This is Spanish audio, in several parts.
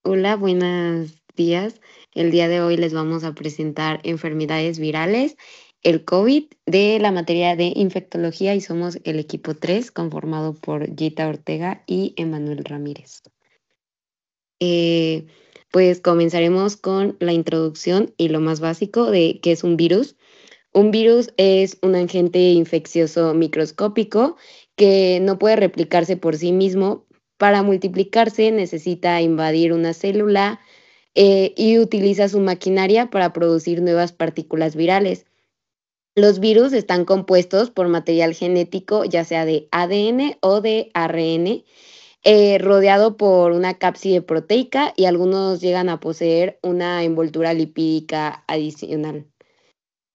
Hola, buenos días. El día de hoy les vamos a presentar enfermedades virales, el COVID, de la materia de infectología y somos el equipo 3 conformado por Gita Ortega y Emanuel Ramírez. Eh, pues comenzaremos con la introducción y lo más básico de qué es un virus. Un virus es un agente infeccioso microscópico que no puede replicarse por sí mismo. Para multiplicarse necesita invadir una célula y utiliza su maquinaria para producir nuevas partículas virales. Los virus están compuestos por material genético, ya sea de ADN o de ARN, rodeado por una cápside proteica y algunos llegan a poseer una envoltura lipídica adicional.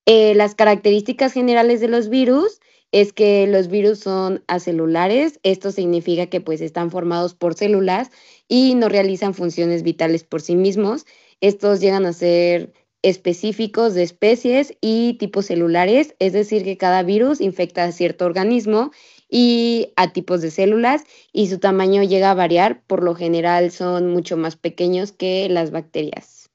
Las características generales de los virus es que los virus son acelulares. Esto significa que pues están formados por células y no realizan funciones vitales por sí mismos. Estos llegan a ser específicos de especies y tipos celulares, es decir, que cada virus infecta a cierto organismo y a tipos de células y su tamaño llega a variar. Por lo general son mucho más pequeños que las bacterias.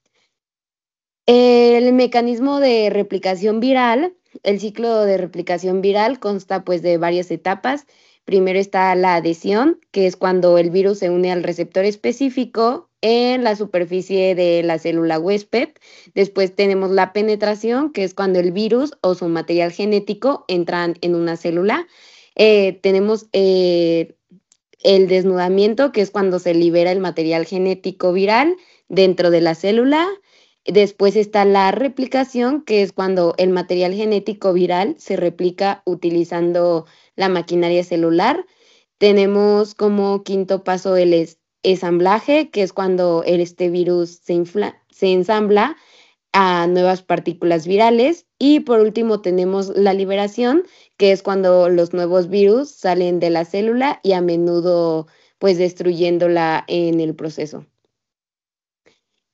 El mecanismo de replicación viral, el ciclo de replicación viral consta pues de varias etapas. Primero está la adhesión, que es cuando el virus se une al receptor específico en la superficie de la célula huésped. Después tenemos la penetración, que es cuando el virus o su material genético entran en una célula. Tenemos el desnudamiento, que es cuando se libera el material genético viral dentro de la célula. Después está la replicación, que es cuando el material genético viral se replica utilizando la maquinaria celular. Tenemos como quinto paso el ensamblaje, que es cuando este virus se ensambla a nuevas partículas virales. Y por último tenemos la liberación, que es cuando los nuevos virus salen de la célula y a menudo pues destruyéndola en el proceso.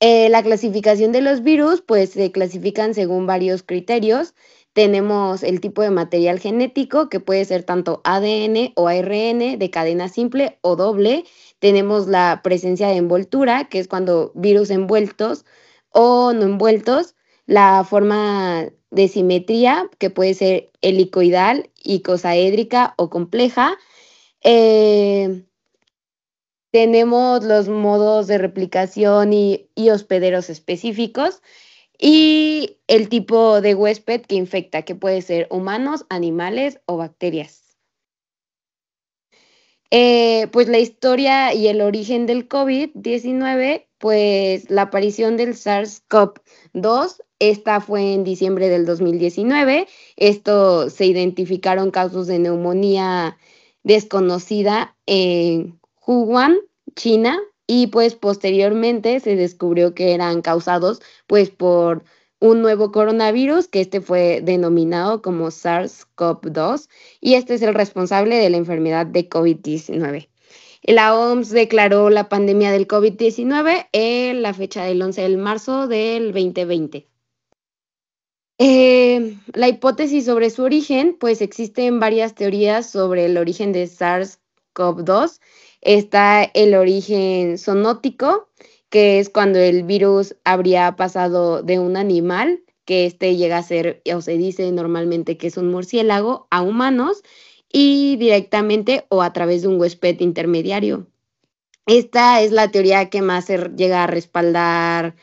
La clasificación de los virus, pues se clasifican según varios criterios. Tenemos el tipo de material genético, que puede ser tanto ADN o ARN de cadena simple o doble. Tenemos la presencia de envoltura, que es cuando virus envueltos o no envueltos. La forma de simetría, que puede ser helicoidal, icosaédrica o compleja. Eh, Tenemos los modos de replicación y hospederos específicos y el tipo de huésped que infecta, que puede ser humanos, animales o bacterias. Pues la historia y el origen del COVID-19, pues la aparición del SARS-CoV-2, esta fue en diciembre del 2019. Esto se identificaron casos de neumonía desconocida en Wuhan, China, y pues posteriormente se descubrió que eran causados pues por un nuevo coronavirus, que este fue denominado como SARS-CoV-2 y este es el responsable de la enfermedad de COVID-19. La OMS declaró la pandemia del COVID-19 en la fecha del 11 de marzo del 2020. La hipótesis sobre su origen, pues existen varias teorías sobre el origen de SARS-CoV-2. Está el origen zoonótico, que es cuando el virus habría pasado de un animal, que este llega a ser, o se dice normalmente que es un murciélago, a humanos, y directamente o a través de un huésped intermediario. Esta es la teoría que más se llega a respaldar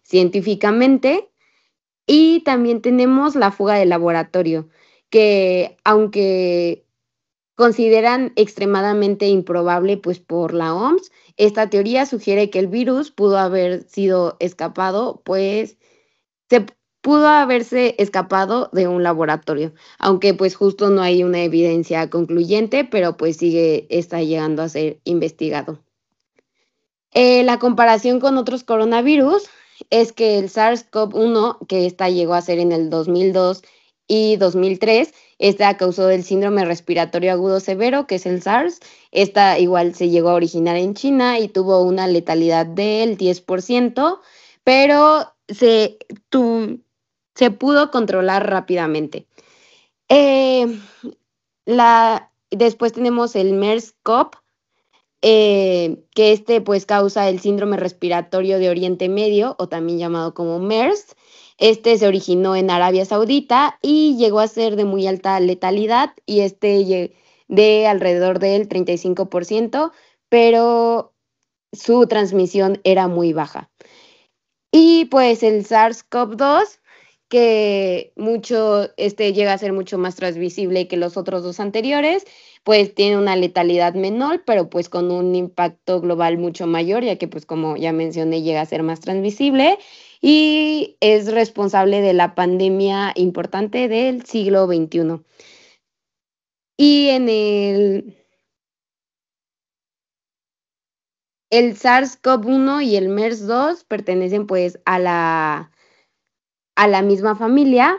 científicamente. Y también tenemos la fuga de laboratorio, que aunque consideran extremadamente improbable, pues por la OMS, esta teoría sugiere que el virus pudo haber sido escapado, pues se pudo haberse escapado de un laboratorio, aunque pues justo no hay una evidencia concluyente, pero pues está llegando a ser investigado. La comparación con otros coronavirus es que el SARS-CoV-1, que esta llegó a ser en el 2002 y 2003, esta causó el síndrome respiratorio agudo severo, que es el SARS. Esta igual se llegó a originar en China y tuvo una letalidad del 10%, pero se pudo controlar rápidamente. Después tenemos el MERS-CoV, que pues causa el síndrome respiratorio de Oriente Medio, o también llamado como MERS. Este se originó en Arabia Saudita y llegó a ser de muy alta letalidad y de alrededor del 35%, pero su transmisión era muy baja. Y pues el SARS-CoV-2, que llega a ser mucho más transmisible que los otros dos anteriores, pues tiene una letalidad menor, pero pues con un impacto global mucho mayor, ya que pues como ya mencioné, llega a ser más transmisible y es responsable de la pandemia importante del siglo XXI. Y en el SARS-CoV-1 y el MERS-2 pertenecen pues a la misma familia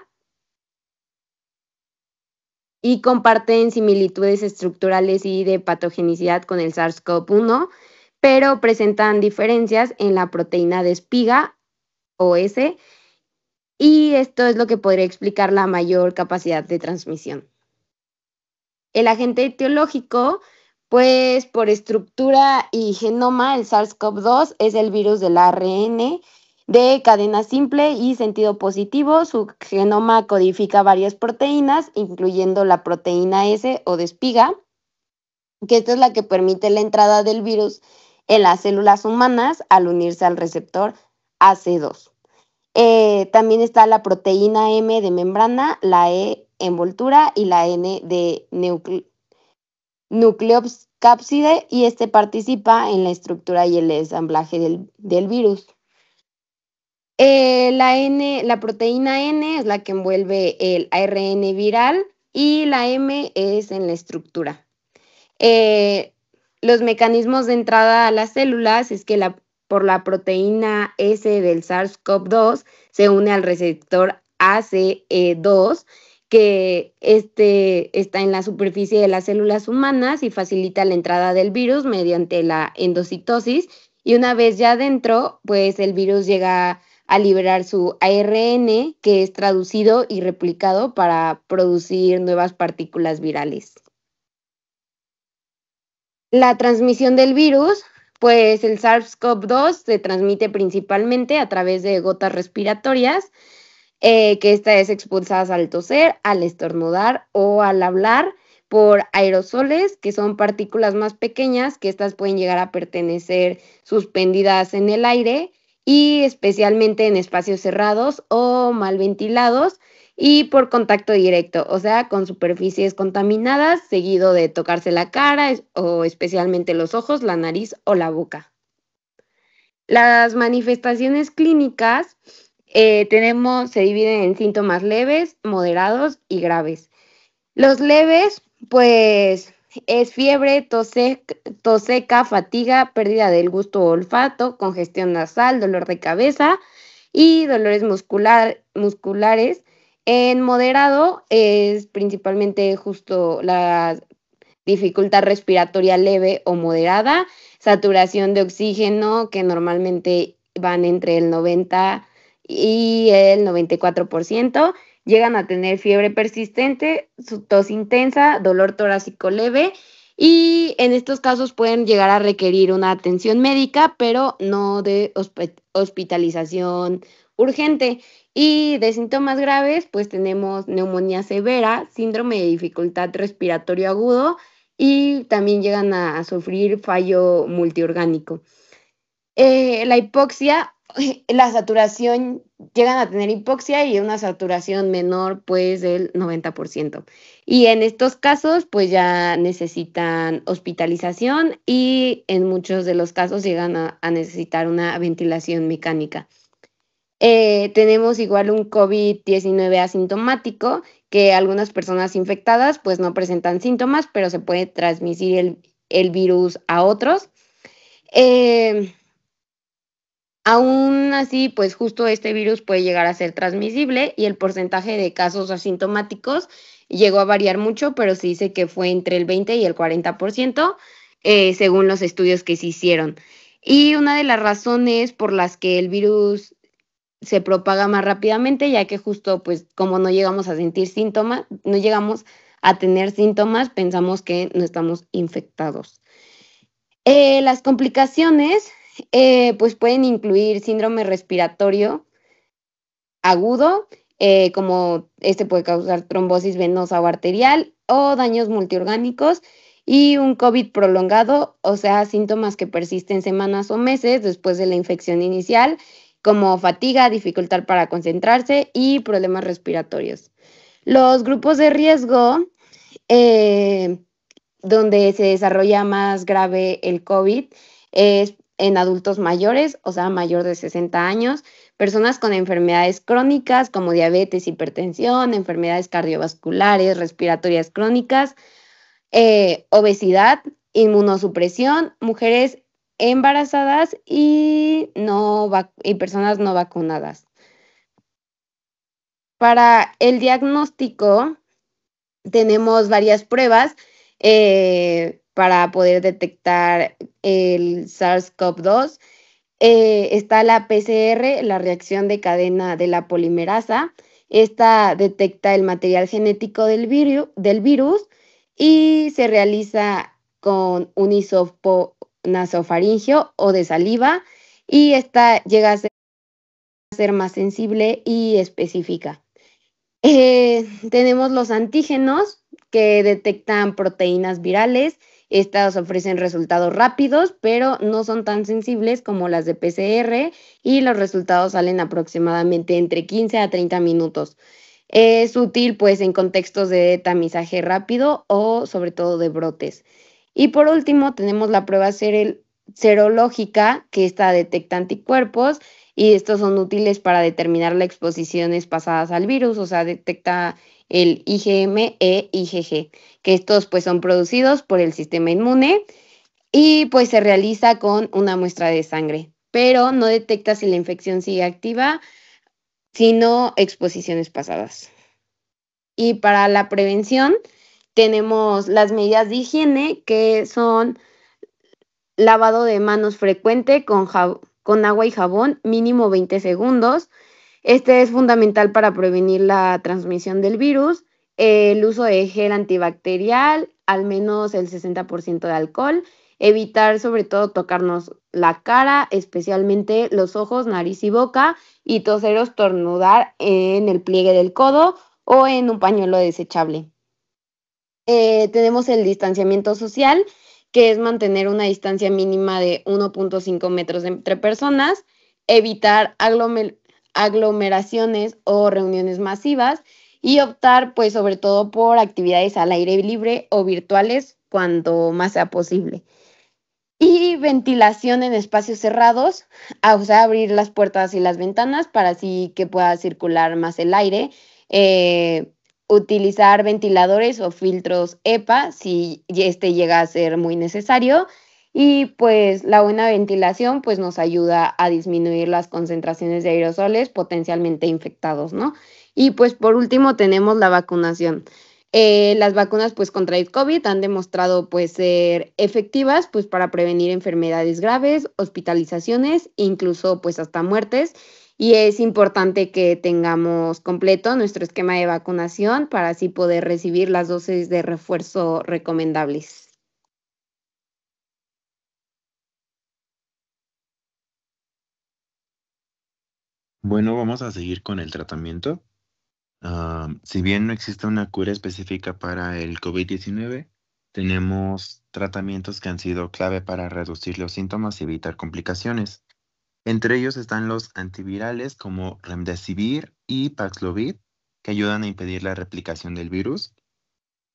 y comparten similitudes estructurales y de patogenicidad con el SARS-CoV-1, pero presentan diferencias en la proteína de espiga o S, y esto es lo que podría explicar la mayor capacidad de transmisión. El agente etiológico, pues por estructura y genoma, el SARS-CoV-2 es el virus del ARN de cadena simple y sentido positivo. Su genoma codifica varias proteínas, incluyendo la proteína S o de espiga, que esta es la que permite la entrada del virus en las células humanas al unirse al receptor AC2. También está la proteína M de membrana, la E envoltura y la N de nucleocápside, y este participa en la estructura y el ensamblaje del virus. La proteína N es la que envuelve el ARN viral y la M es en la estructura. Los mecanismos de entrada a las células es que por la proteína S del SARS-CoV-2 se une al receptor ACE2, que está en la superficie de las células humanas y facilita la entrada del virus mediante la endocitosis. Y una vez ya dentro, pues el virus llega a liberar su ARN, que es traducido y replicado para producir nuevas partículas virales. La transmisión del virus, pues el SARS-CoV-2 se transmite principalmente a través de gotas respiratorias, que esta es expulsada al toser, al estornudar o al hablar, por aerosoles, que son partículas más pequeñas, que estas pueden llegar a pertenecer suspendidas en el aire y especialmente en espacios cerrados o mal ventilados, y por contacto directo, o sea, con superficies contaminadas, seguido de tocarse la cara o especialmente los ojos, la nariz o la boca. Las manifestaciones clínicas se dividen en síntomas leves, moderados y graves. Los leves, pues, es fiebre, tos seca, fatiga, pérdida del gusto o olfato, congestión nasal, dolor de cabeza y dolores musculares. En moderado es principalmente justo la dificultad respiratoria leve o moderada, saturación de oxígeno que normalmente van entre el 90 y el 94%, llegan a tener fiebre persistente, tos intensa, dolor torácico leve, y en estos casos pueden llegar a requerir una atención médica, pero no de hospitalización urgente. Y de síntomas graves, pues tenemos neumonía severa, síndrome de dificultad respiratorio agudo, y también llegan a sufrir fallo multiorgánico. La hipoxia, la saturación, llegan a tener hipoxia y una saturación menor pues del 90%. Y en estos casos pues ya necesitan hospitalización y en muchos de los casos llegan a necesitar una ventilación mecánica. Tenemos igual un COVID-19 asintomático, que algunas personas infectadas pues no presentan síntomas, pero se puede transmitir el virus a otros. Aún así, pues justo este virus puede llegar a ser transmisible y el porcentaje de casos asintomáticos llegó a variar mucho, pero se dice que fue entre el 20 y el 40%, según los estudios que se hicieron. Y una de las razones por las que el virus se propaga más rápidamente, ya que justo pues como no llegamos a sentir síntomas, no llegamos a tener síntomas, pensamos que no estamos infectados. Las complicaciones, pues pueden incluir síndrome respiratorio agudo, como este puede causar trombosis venosa o arterial o daños multiorgánicos y un COVID prolongado, o sea, síntomas que persisten semanas o meses después de la infección inicial, como fatiga, dificultad para concentrarse y problemas respiratorios. Los grupos de riesgo, eh, donde se desarrolla más grave el COVID, es en adultos mayores, o sea, mayor de 60 años, personas con enfermedades crónicas como diabetes, hipertensión, enfermedades cardiovasculares, respiratorias crónicas, obesidad, inmunosupresión, mujeres embarazadas y, y personas no vacunadas. Para el diagnóstico tenemos varias pruebas para poder detectar el SARS-CoV-2. Está la PCR, la reacción de cadena de la polimerasa. Esta detecta el material genético del virus y se realiza con un hisopo nasofaringeo o de saliva y esta llega a ser más sensible y específica. Tenemos los antígenos que detectan proteínas virales. Estas ofrecen resultados rápidos, pero no son tan sensibles como las de PCR y los resultados salen aproximadamente entre 15 a 30 minutos. Es útil pues en contextos de tamizaje rápido o sobre todo de brotes. Y por último tenemos la prueba serológica, que esta detecta anticuerpos y estos son útiles para determinar las exposiciones pasadas al virus, o sea, detecta el IgM e IgG, que estos pues son producidos por el sistema inmune y pues se realiza con una muestra de sangre, pero no detecta si la infección sigue activa, sino exposiciones pasadas. Y para la prevención tenemos las medidas de higiene, que son lavado de manos frecuente con agua y jabón, mínimo 20 segundos. Este es fundamental para prevenir la transmisión del virus. El uso de gel antibacterial, al menos el 60% de alcohol. Evitar sobre todo tocarnos la cara, especialmente los ojos, nariz y boca. Y toser o estornudar en el pliegue del codo o en un pañuelo desechable. Tenemos el distanciamiento social, que es mantener una distancia mínima de 1.5 metros entre personas, evitar aglomeraciones o reuniones masivas y optar pues sobre todo por actividades al aire libre o virtuales cuando más sea posible. Y ventilación en espacios cerrados, o sea, abrir las puertas y las ventanas para así que pueda circular más el aire. Utilizar ventiladores o filtros EPA si este llega a ser muy necesario. Y pues la buena ventilación pues nos ayuda a disminuir las concentraciones de aerosoles potencialmente infectados, ¿no? Y pues por último tenemos la vacunación. Las vacunas pues contra el COVID han demostrado pues ser efectivas pues para prevenir enfermedades graves, hospitalizaciones, incluso pues hasta muertes. Y es importante que tengamos completo nuestro esquema de vacunación para así poder recibir las dosis de refuerzo recomendables. Bueno, vamos a seguir con el tratamiento. Si bien no existe una cura específica para el COVID-19, tenemos tratamientos que han sido clave para reducir los síntomas y evitar complicaciones. Entre ellos están los antivirales como Remdesivir y Paxlovid, que ayudan a impedir la replicación del virus.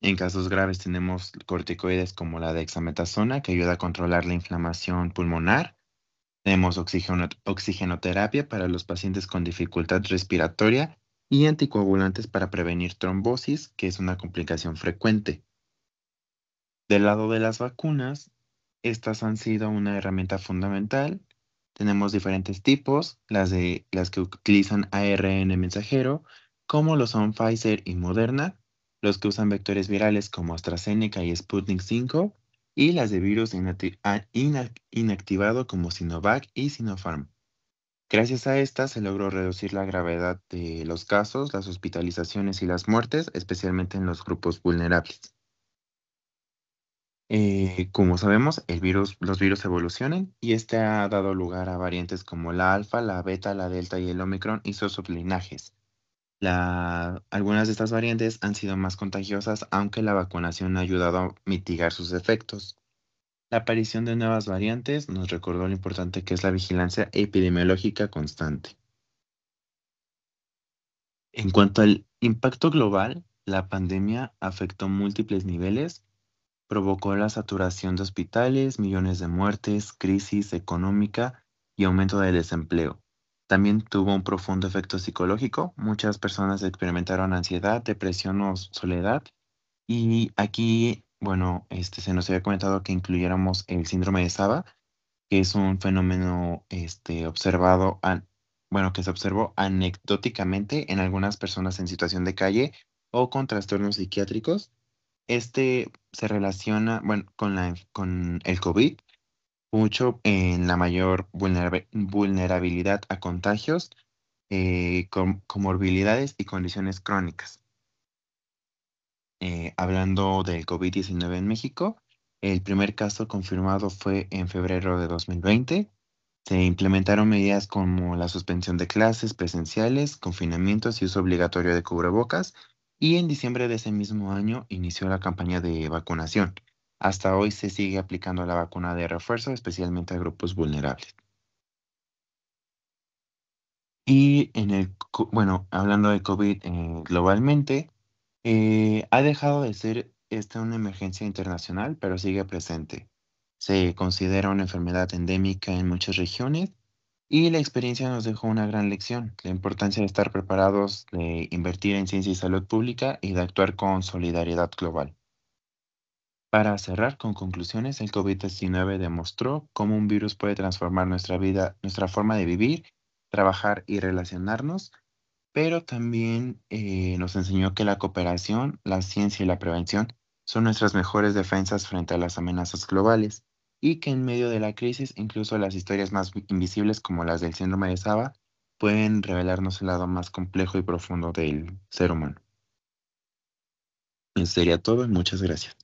En casos graves tenemos corticoides como la dexametasona, que ayuda a controlar la inflamación pulmonar. Tenemos oxigenoterapia para los pacientes con dificultad respiratoria y anticoagulantes para prevenir trombosis, que es una complicación frecuente. Del lado de las vacunas, estas han sido una herramienta fundamental. Tenemos diferentes tipos, las que utilizan ARN mensajero, como lo son Pfizer y Moderna, los que usan vectores virales como AstraZeneca y Sputnik 5, y las de virus inactivado como Sinovac y Sinopharm. Gracias a estas se logró reducir la gravedad de los casos, las hospitalizaciones y las muertes, especialmente en los grupos vulnerables. Como sabemos, los virus evolucionan y este ha dado lugar a variantes como la alfa, la beta, la delta y el omicron y sus sublinajes. Algunas de estas variantes han sido más contagiosas, aunque la vacunación ha ayudado a mitigar sus efectos. La aparición de nuevas variantes nos recordó lo importante que es la vigilancia epidemiológica constante. En cuanto al impacto global, la pandemia afectó múltiples niveles, provocó la saturación de hospitales, millones de muertes, crisis económica y aumento del desempleo. También tuvo un profundo efecto psicológico. Muchas personas experimentaron ansiedad, depresión o soledad. Y aquí, bueno, se nos había comentado que incluyéramos el síndrome de Saba, que es un fenómeno bueno, que se observó anecdóticamente en algunas personas en situación de calle o con trastornos psiquiátricos. Este se relaciona, bueno, con el COVID, mucho en la mayor vulnerabilidad a contagios, comorbilidades y condiciones crónicas. Hablando del COVID-19 en México, el primer caso confirmado fue en febrero de 2020. Se implementaron medidas como la suspensión de clases presenciales, confinamientos y uso obligatorio de cubrebocas, y en diciembre de ese mismo año inició la campaña de vacunación. Hasta hoy se sigue aplicando la vacuna de refuerzo, especialmente a grupos vulnerables. Y bueno, hablando de COVID globalmente, ha dejado de ser esta una emergencia internacional, pero sigue presente. Se considera una enfermedad endémica en muchas regiones y la experiencia nos dejó una gran lección, la importancia de estar preparados, de invertir en ciencia y salud pública y de actuar con solidaridad global. Para cerrar con conclusiones, el COVID-19 demostró cómo un virus puede transformar nuestra vida, nuestra forma de vivir, trabajar y relacionarnos, pero también nos enseñó que la cooperación, la ciencia y la prevención son nuestras mejores defensas frente a las amenazas globales y que en medio de la crisis, incluso las historias más invisibles como las del síndrome de Saba pueden revelarnos el lado más complejo y profundo del ser humano. Eso sería todo y muchas gracias.